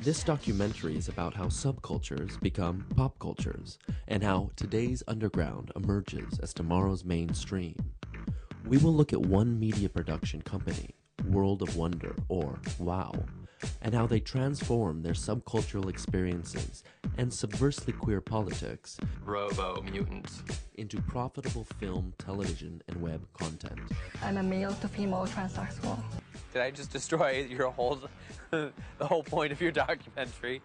This documentary is about how subcultures become pop cultures and how today's underground emerges as tomorrow's mainstream. We will look at one media production company, World of Wonder, or WOW, and how they transform their subcultural experiences and subversely queer politics robo-mutants into profitable film, television, and web content. I'm a male to female transsexual. Did I just destroy your whole, the whole point of your documentary?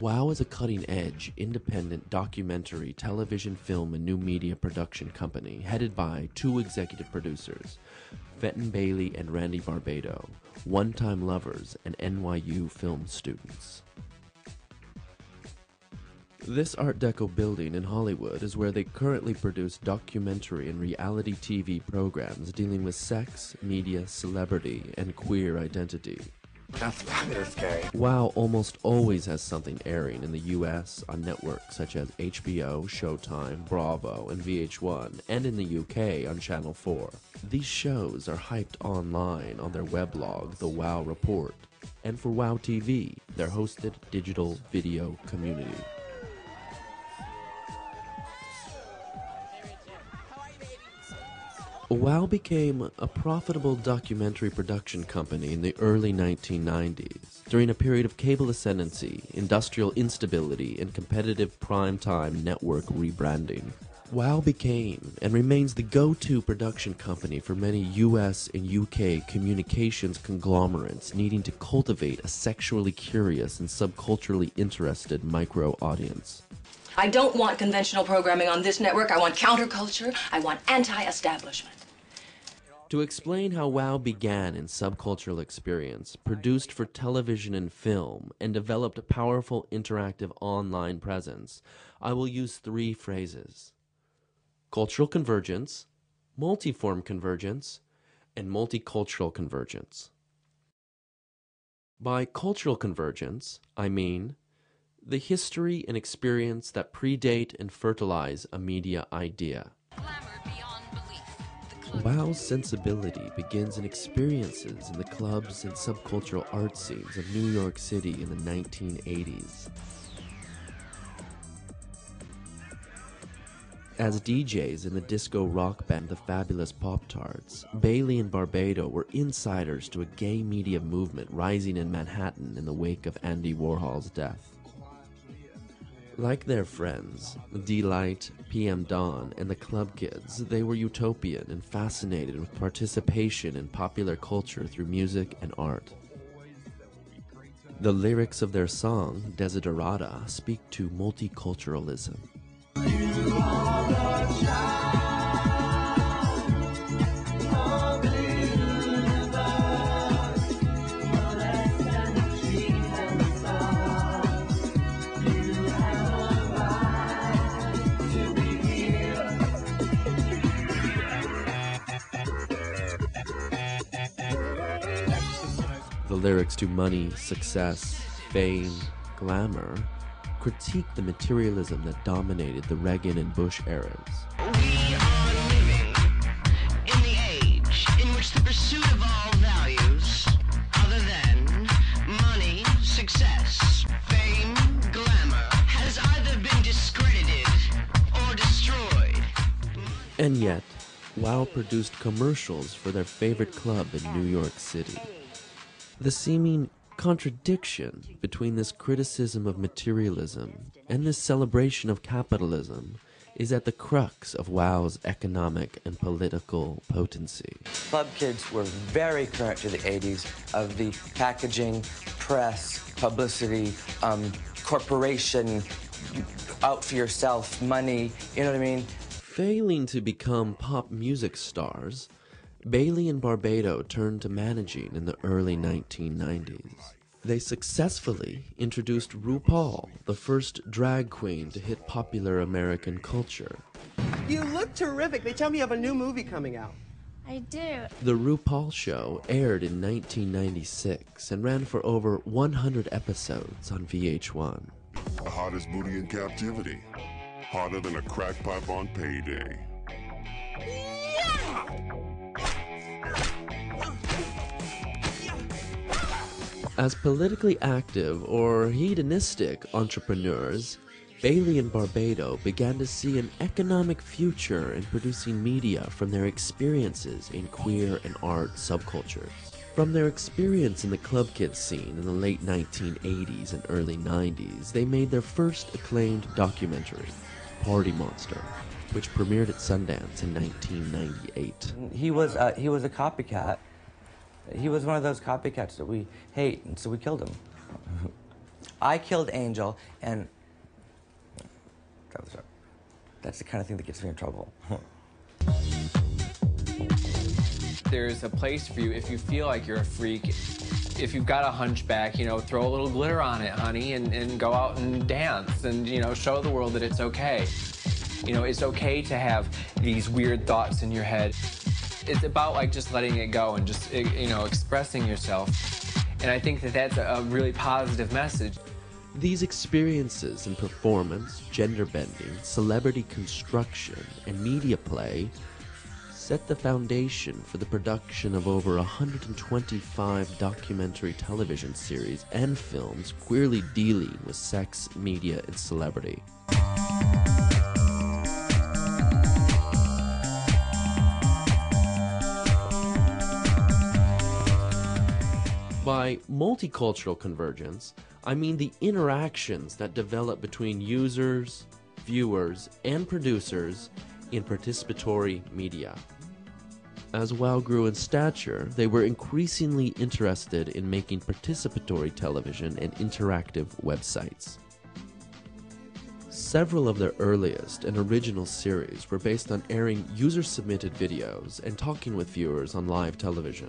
WOW is a cutting-edge, independent documentary, television, film, and new media production company headed by two executive producers, Fenton Bailey and Randy Barbado, one-time lovers and NYU film students. This Art Deco building in Hollywood is where they currently produce documentary and reality TV programs dealing with sex, media, celebrity, and queer identity. That's fabulous, Gary. WOW almost always has something airing in the US on networks such as HBO, Showtime, Bravo, and VH1, and in the UK on Channel 4. These shows are hyped online on their weblog, The WOW Report, and for WOW TV, their hosted digital video community. WOW became a profitable documentary production company in the early 1990s, during a period of cable ascendancy, industrial instability, and competitive primetime network rebranding. WOW became and remains the go-to production company for many US and UK communications conglomerates needing to cultivate a sexually curious and subculturally interested micro-audience. I don't want conventional programming on this network. I want counterculture. I want anti-establishment. To explain how WOW began in subcultural experience, produced for television and film, and developed a powerful interactive online presence, I will use three phrases: cultural convergence, multiform convergence, and multicultural convergence. By cultural convergence, I mean the history and experience that predate and fertilize a media idea. WOW's sensibility begins in experiences in the clubs and subcultural art scenes of New York City in the 1980s. As DJs in the disco rock band The Fabulous Pop-Tarts, Bailey and Barbado were insiders to a gay media movement rising in Manhattan in the wake of Andy Warhol's death. Like their friends, D-Light, PM Dawn, and the Club Kids, they were utopian and fascinated with participation in popular culture through music and art. The lyrics of their song, Desiderata, speak to multiculturalism. The lyrics to Money, Success, Fame, Glamour critique the materialism that dominated the Reagan and Bush eras. We are living in the age in which the pursuit of all values other than money, success, fame, glamour has either been discredited or destroyed. And yet, WOW produced commercials for their favorite club in New York City. The seeming contradiction between this criticism of materialism and this celebration of capitalism is at the crux of WOW's economic and political potency. Club kids were very current to the 80s of the packaging, press, publicity, corporation, out for yourself, money, you know what I mean? Failing to become pop music stars, Bailey and Barbado turned to managing in the early 1990s. They successfully introduced RuPaul, the first drag queen to hit popular American culture. You look terrific. They tell me you have a new movie coming out. I do. The RuPaul show aired in 1996 and ran for over 100 episodes on VH1. The hottest booty in captivity. Hotter than a crack pipe on payday. As politically active or hedonistic entrepreneurs, Bailey and Barbado began to see an economic future in producing media from their experiences in queer and art subcultures. From their experience in the club kid scene in the late 1980s and early 90s, they made their first acclaimed documentary, Party Monster, which premiered at Sundance in 1998. He was a copycat. He was one of those copycats that we hate, and so we killed him. I killed Angel, and that's the kind of thing that gets me in trouble. There's a place for you if you feel like you're a freak. If you've got a hunchback, you know, throw a little glitter on it, honey, and go out and dance and, you know, show the world that it's okay. You know, it's okay to have these weird thoughts in your head. It's about, like, just letting it go and just, you know, expressing yourself. And I think that that's a really positive message. These experiences in performance, gender bending, celebrity construction, and media play set the foundation for the production of over 125 documentary television series and films queerly dealing with sex, media, and celebrity. By multicultural convergence, I mean the interactions that develop between users, viewers, and producers in participatory media. As WOW grew in stature, they were increasingly interested in making participatory television and interactive websites. Several of their earliest and original series were based on airing user-submitted videos and talking with viewers on live television.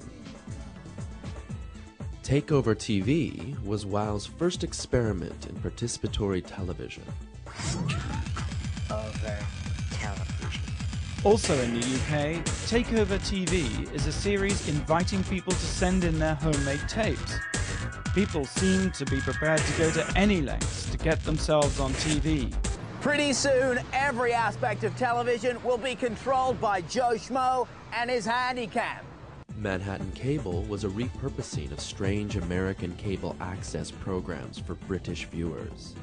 Takeover TV was WOW's first experiment in participatory television. Over television. Also in the UK, Takeover TV is a series inviting people to send in their homemade tapes. People seem to be prepared to go to any lengths to get themselves on TV. Pretty soon, every aspect of television will be controlled by Joe Schmo and his handycam. Manhattan Cable was a repurposing of strange American cable access programs for British viewers.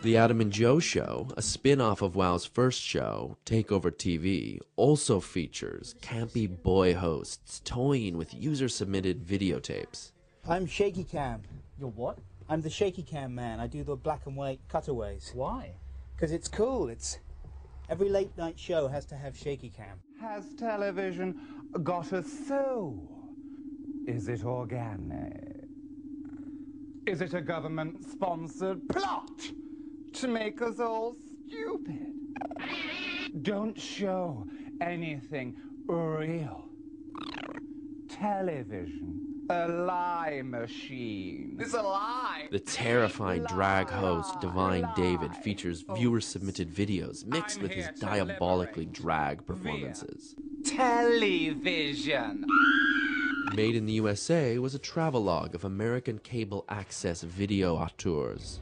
The Adam and Joe Show, a spin-off of WOW's first show, Takeover TV, also features campy boy hosts toying with user-submitted videotapes. I'm Shaky Cam. You're what? I'm the Shaky Cam man. I do the black and white cutaways. Why? Because it's cool. Every late night show has to have Shaky Cam. Has television got a soul? Is it organic? Is it a government-sponsored plot to make us all stupid? Don't show anything real. Television. A lie machine. It's a lie. The terrifying drag host Divine David features viewer-submitted videos mixed with his diabolically drag performances. Television. Made in the USA was a travelogue of American cable access video auteurs.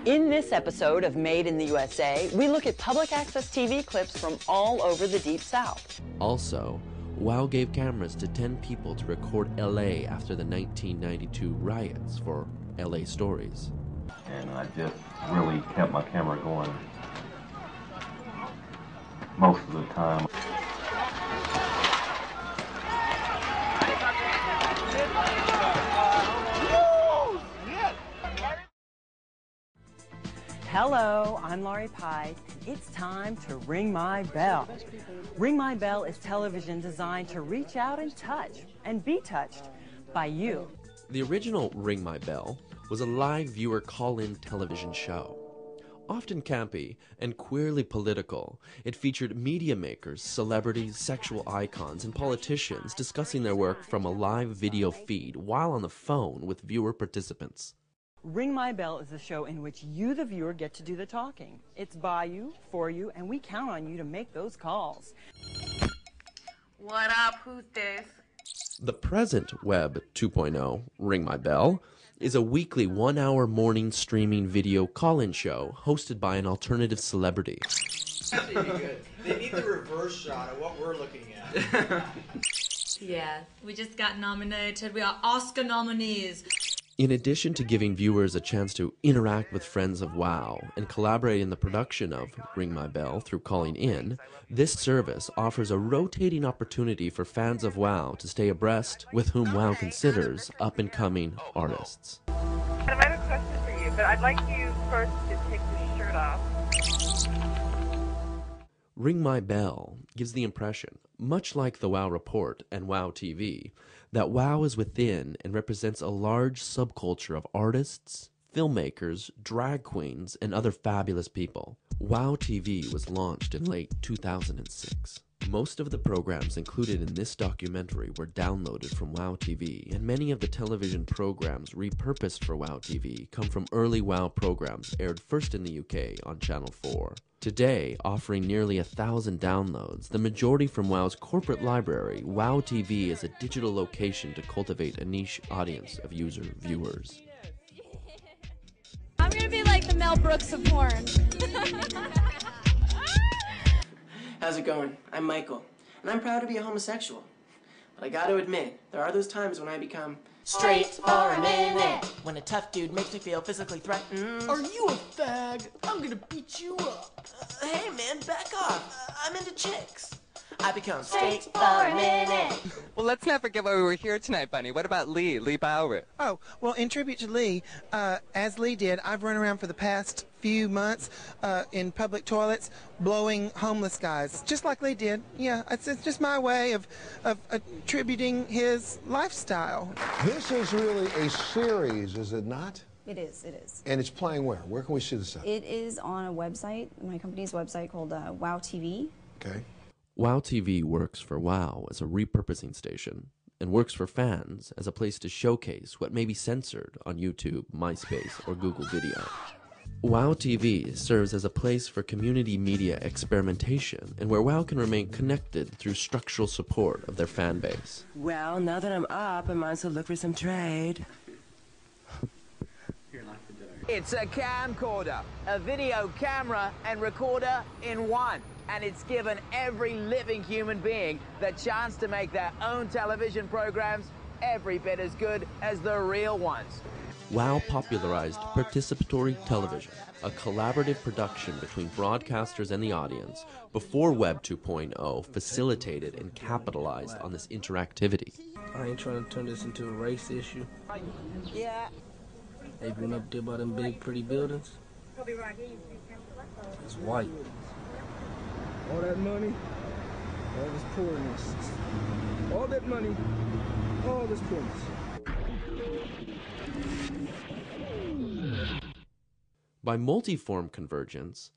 In this episode of Made in the USA, we look at public access TV clips from all over the Deep South. Also, WOW gave cameras to 10 people to record LA after the 1992 riots for LA Stories. And I just really kept my camera going most of the time. Hello, I'm Laurie Pike. It's time to ring my bell. Ring My Bell is television designed to reach out and touch and be touched by you. The original Ring My Bell was a live viewer call-in television show. Often campy and queerly political, it featured media makers, celebrities, sexual icons, and politicians discussing their work from a live video feed while on the phone with viewer participants. Ring My Bell is a show in which you, the viewer, get to do the talking. It's by you, for you, and we count on you to make those calls. What up? Who's this? The present Web 2.0, Ring My Bell, is a weekly 1-hour morning streaming video call-in show hosted by an alternative celebrity. They need the reverse shot of what we're looking at. Yeah, we just got nominated. We are Oscar nominees. In addition to giving viewers a chance to interact with friends of WoW and collaborate in the production of Ring My Bell through calling in, this service offers a rotating opportunity for fans of WoW to stay abreast with whom WoW considers up-and-coming artists. I might have a question for you, but I'd like you first to take your shirt off. Ring My Bell gives the impression, much like the WoW Report and WoW TV, that WoW is within and represents a large subculture of artists, filmmakers, drag queens, and other fabulous people. WoW TV was launched in late 2006. Most of the programs included in this documentary were downloaded from WoW TV, and many of the television programs repurposed for WoW TV come from early WoW programs aired first in the UK on Channel 4. Today, offering nearly 1,000 downloads, the majority from WoW's corporate library, WoW TV is a digital location to cultivate a niche audience of user viewers. I'm gonna be like the Mel Brooks of porn. How's it going? I'm Michael, and I'm proud to be a homosexual. But I gotta admit, there are those times when I become straight for a minute, when a tough dude makes me feel physically threatened. Are you a fag? I'm gonna beat you up. Hey man, back off. I'm into chicks. I become straight for a minute. Well, let's not forget why we were here tonight, Bunny. What about Lee Bauer? Oh, well, in tribute to Lee, as Lee did, I've run around for the past few months in public toilets blowing homeless guys, just like Lee did. Yeah, it's just my way of attributing his lifestyle. This is really a series, is it not? It is, it is. And it's playing where? Where can we see this at? It is on a website, my company's website called WoW TV. Okay. WoW TV works for WoW as a repurposing station, and works for fans as a place to showcase what may be censored on YouTube, MySpace, or Google Video. WoW TV serves as a place for community media experimentation, and where WoW can remain connected through structural support of their fan base. Well, now that I'm up, I might as well look for some trade. It's a camcorder, a video camera and recorder in one. And it's given every living human being the chance to make their own television programs every bit as good as the real ones. WoW popularized participatory television, a collaborative production between broadcasters and the audience, before Web 2.0 facilitated and capitalized on this interactivity. I ain't trying to turn this into a race issue. Yeah. They've been up there by them big, pretty buildings. It's white. All that money, all this poorness. All that money, all this poorness. By multiform convergence,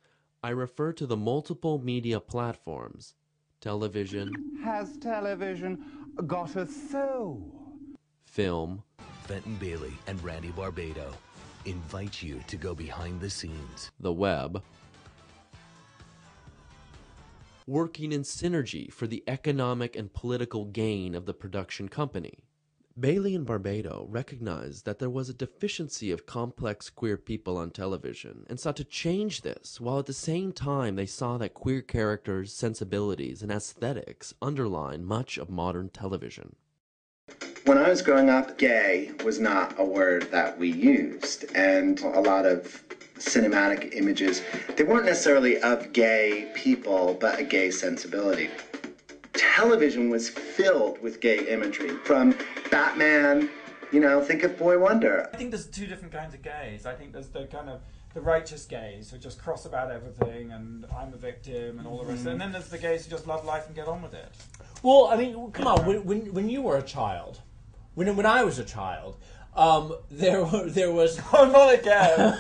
I refer to the multiple media platforms, television. Has television got a soul? Film. Fenton Bailey and Randy Barbado invite you to go behind the scenes. The web. Working in synergy for the economic and political gain of the production company. Bailey and Barbado recognized that there was a deficiency of complex queer people on television and sought to change this, while at the same time they saw that queer characters, sensibilities, and aesthetics underline much of modern television. When I was growing up, gay was not a word that we used, and a lot of cinematic images, they weren't necessarily of gay people, but a gay sensibility. Television was filled with gay imagery, from Batman, you know, think of Boy Wonder. I think there's two different kinds of gays. I think there's the kind of the righteous gays who just cross about everything and I'm a victim and all the rest of it. And then there's the gays who just love life and get on with it. Well, I mean, come on, when you were a child, when I was a child, there was oh, not again.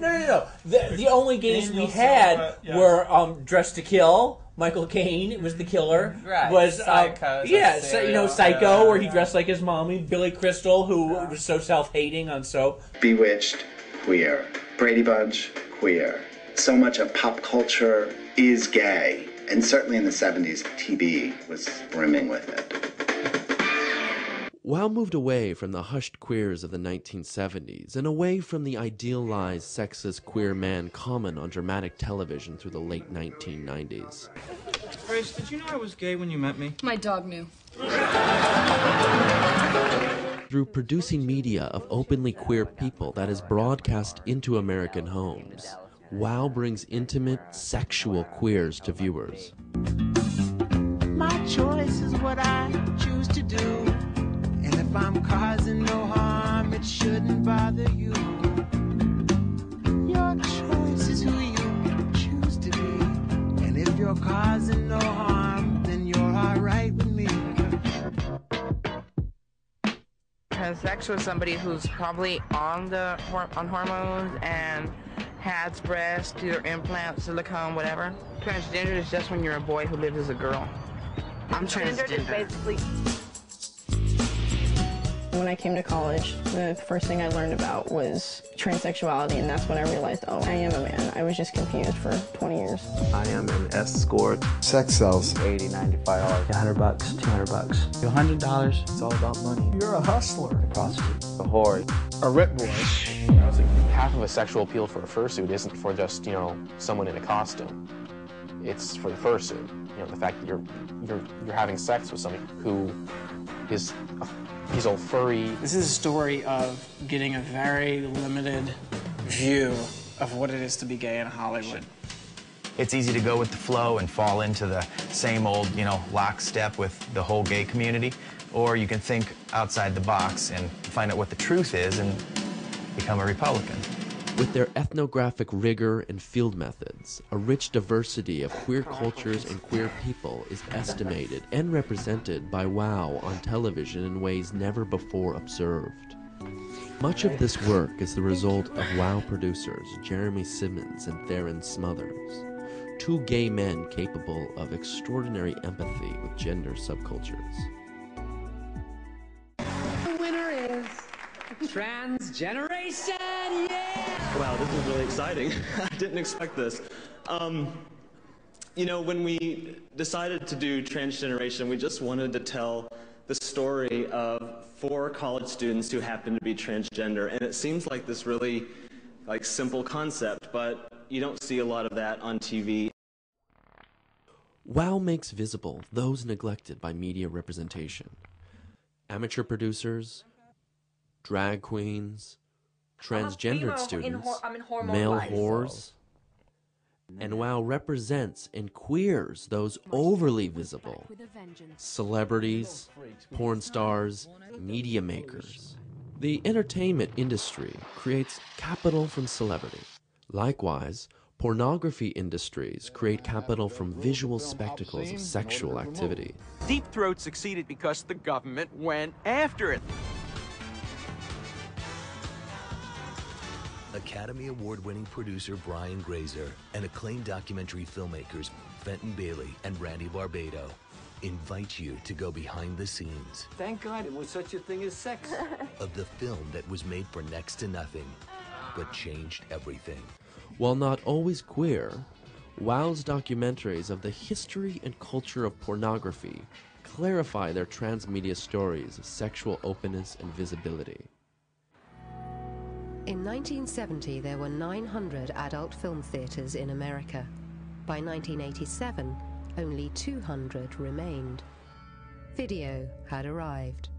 no. The only gays we had were Dressed to Kill. Michael Caine was the killer. Right. Was Psycho. Psycho, where he dressed like his mommy. Billy Crystal, who was so self-hating on soap. Bewitched, queer. Brady Bunch, queer. So much of pop culture is gay, and certainly in the 70s, TV was brimming with it. WoW moved away from the hushed queers of the 1970s and away from the idealized sexist queer man common on dramatic television through the late 1990s. Grace, did you know I was gay when you met me? My dog knew. Through producing media of openly queer people that is broadcast into American homes, WoW brings intimate, sexual queers to viewers. My choice is what I choose to do. And if I'm causing no harm, it shouldn't bother you. Your choice is who you choose to be. And if you're causing no harm, then you're alright with me. Transsexual is somebody who's probably on hormones and has breasts, do their implants, silicone, whatever. Transgender is just when you're a boy who lives as a girl. I'm transgender. Basically. When I came to college, the first thing I learned about was transsexuality, and that's when I realized, oh, I am a man. I was just confused for 20 years. I am an escort. Sex sells. $80, $95. $100, $200. $100. It's all about money. You're a hustler. A prostitute. A whore. A rip boy. Half of a sexual appeal for a fursuit isn't for just, someone in a costume. It's for the fursuit. The fact that you're having sex with somebody who is he's all furry. This is a story of getting a very limited view of what it is to be gay in Hollywood. It's easy to go with the flow and fall into the same old, lockstep with the whole gay community, or you can think outside the box and find out what the truth is and become a Republican. With their ethnographic rigor and field methods, a rich diversity of queer cultures and queer people is estimated and represented by WoW on television in ways never before observed. Much of this work is the result of WoW producers Jeremy Simmons and Theron Smothers, two gay men capable of extraordinary empathy with gender subcultures. The winner is Transgeneration, yeah! Wow, this is really exciting. I didn't expect this. When we decided to do Transgeneration, we just wanted to tell the story of 4 college students who happen to be transgender, and it seems like this really simple concept, but you don't see a lot of that on TV. WoW makes visible those neglected by media representation. Amateur producers, drag queens, transgendered students, male whores, and WoW represents and queers those overly visible celebrities, porn stars, media makers. The entertainment industry creates capital from celebrity. Likewise, pornography industries create capital from visual spectacles of sexual activity. Deep Throat succeeded because the government went after it. Academy Award-winning producer Brian Grazer and acclaimed documentary filmmakers Fenton Bailey and Randy Barbado invite you to go behind the scenes Thank God it was such a thing as sex. of the film that was made for next to nothing, but changed everything. While not always queer, WoW's documentaries of the history and culture of pornography clarify their transmedia stories of sexual openness and visibility. In 1970, there were 900 adult film theaters in America. By 1987, only 200 remained. Video had arrived.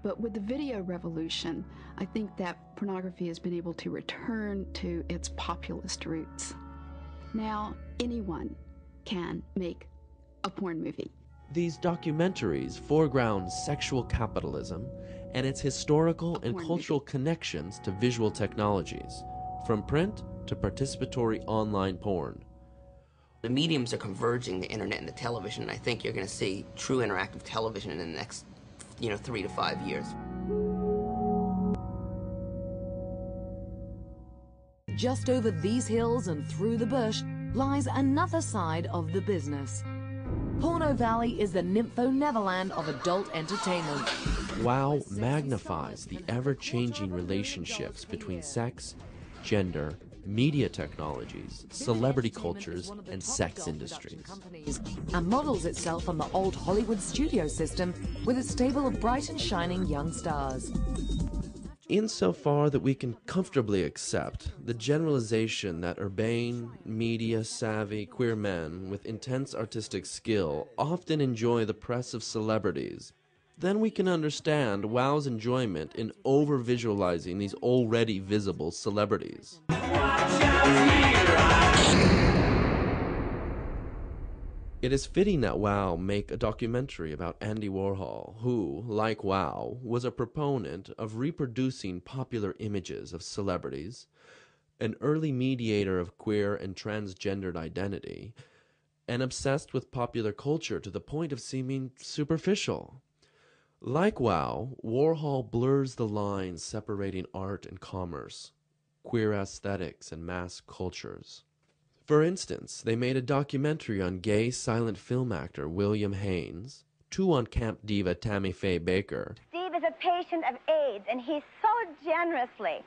But with the video revolution, I think that pornography has been able to return to its populist roots. Now, anyone can make a porn movie. These documentaries foreground sexual capitalism and its historical and cultural connections to visual technologies, from print to participatory online porn. The mediums are converging, the internet and the television, and I think you're going to see true interactive television in the next, 3 to 5 years. Just over these hills and through the bush lies another side of the business. Porno Valley is the Nympho Neverland of adult entertainment. WoW magnifies the ever-changing relationships between sex, gender, media technologies, celebrity cultures, and sex industries. And models itself on the old Hollywood studio system with a stable of bright and shining young stars. Insofar that we can comfortably accept the generalization that urbane, media-savvy queer men with intense artistic skill often enjoy the press of celebrities, then we can understand WoW's enjoyment in over-visualizing these already visible celebrities. It is fitting that WoW make a documentary about Andy Warhol, who, like WoW, was a proponent of reproducing popular images of celebrities, an early mediator of queer and transgendered identity, and obsessed with popular culture to the point of seeming superficial. Like WoW, Warhol blurs the lines separating art and commerce, queer aesthetics and mass cultures. For instance, they made a documentary on gay silent film actor William Haynes, two on camp diva Tammy Faye Baker. Steve is a patient of AIDS, and he so generously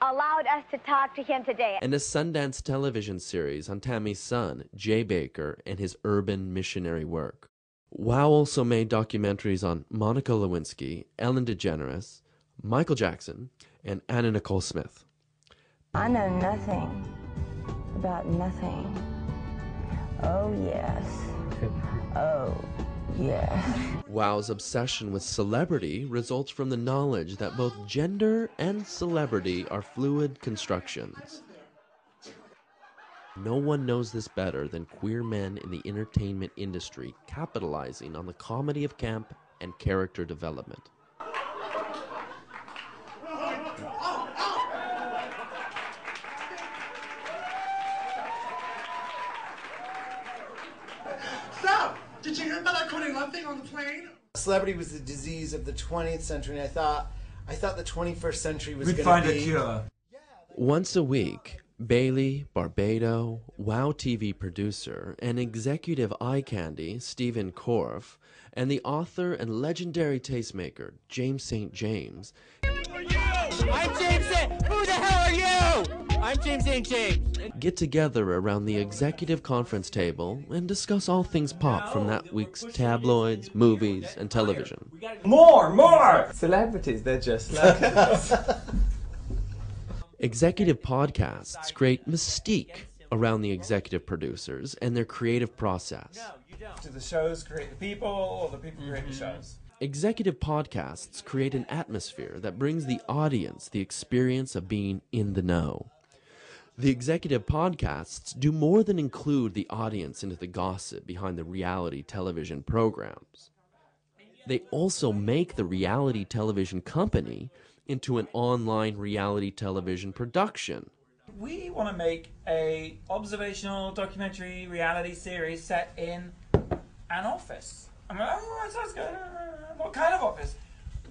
allowed us to talk to him today. And a Sundance television series on Tammy's son, Jay Baker, and his urban missionary work. WoW also made documentaries on Monica Lewinsky, Ellen DeGeneres, Michael Jackson, and Anna Nicole Smith. I know nothing about nothing. Oh, yes. Oh, yes. WoW's obsession with celebrity results from the knowledge that both gender and celebrity are fluid constructions. No one knows this better than queer men in the entertainment industry capitalizing on the comedy of camp and character development. Stop! Did you hear about that Courtney Love thing on the plane? Celebrity was the disease of the 20th century, and I thought the 21st century was going to be... We'd find a cure. Once a week, Bailey Barbado, WoW TV producer and executive eye candy Stephen Korff, and the author and legendary tastemaker James St. James. I'm James St. Who the hell are you? I'm James St. James. Get together around the executive conference table and discuss all things pop from that week's tabloids, movies, and television. More! Celebrities, they're just like us. Executive podcasts create mystique around the executive producers and their creative process. Do the shows create the people, or the people create the shows? Executive podcasts create an atmosphere that brings the audience the experience of being in the know. The executive podcasts do more than include the audience into the gossip behind the reality television programs. They also make the reality television company into an online reality television production. We want to make a observational documentary reality series set in an office. I'm like, oh, that sounds good. What kind of office?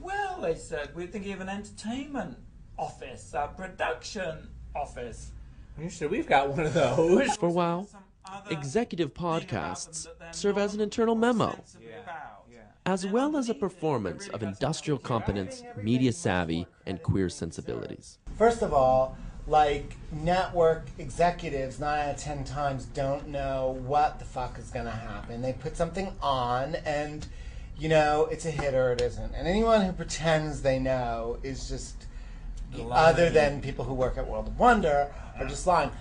Well, they said, we're thinking of an entertainment office, a production office. You sure we've got one of those? For WoW, executive podcasts serve as an internal memo, as well as a performance of industrial competence, media savvy, and queer sensibilities. First of all, like, network executives 9 out of 10 times don't know what the fuck is going to happen. They put something on and, you know, it's a hit or it isn't. And anyone who pretends they know is just, other than people who work at World of Wonder, are just lying.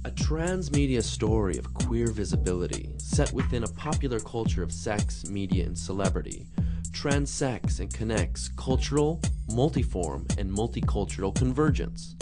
A transmedia story of queer visibility set within a popular culture of sex, media, and celebrity transects and connects cultural, multiform, and multicultural convergence.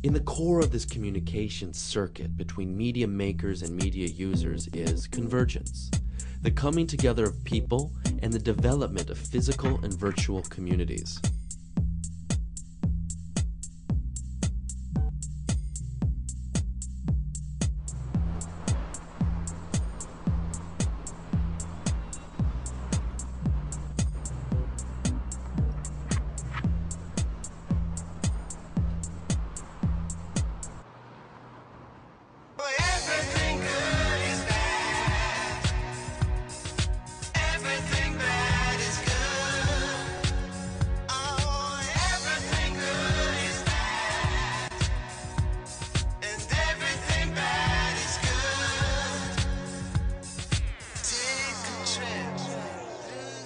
In the core of this communication circuit between media makers and media users is convergence, the coming together of people and the development of physical and virtual communities.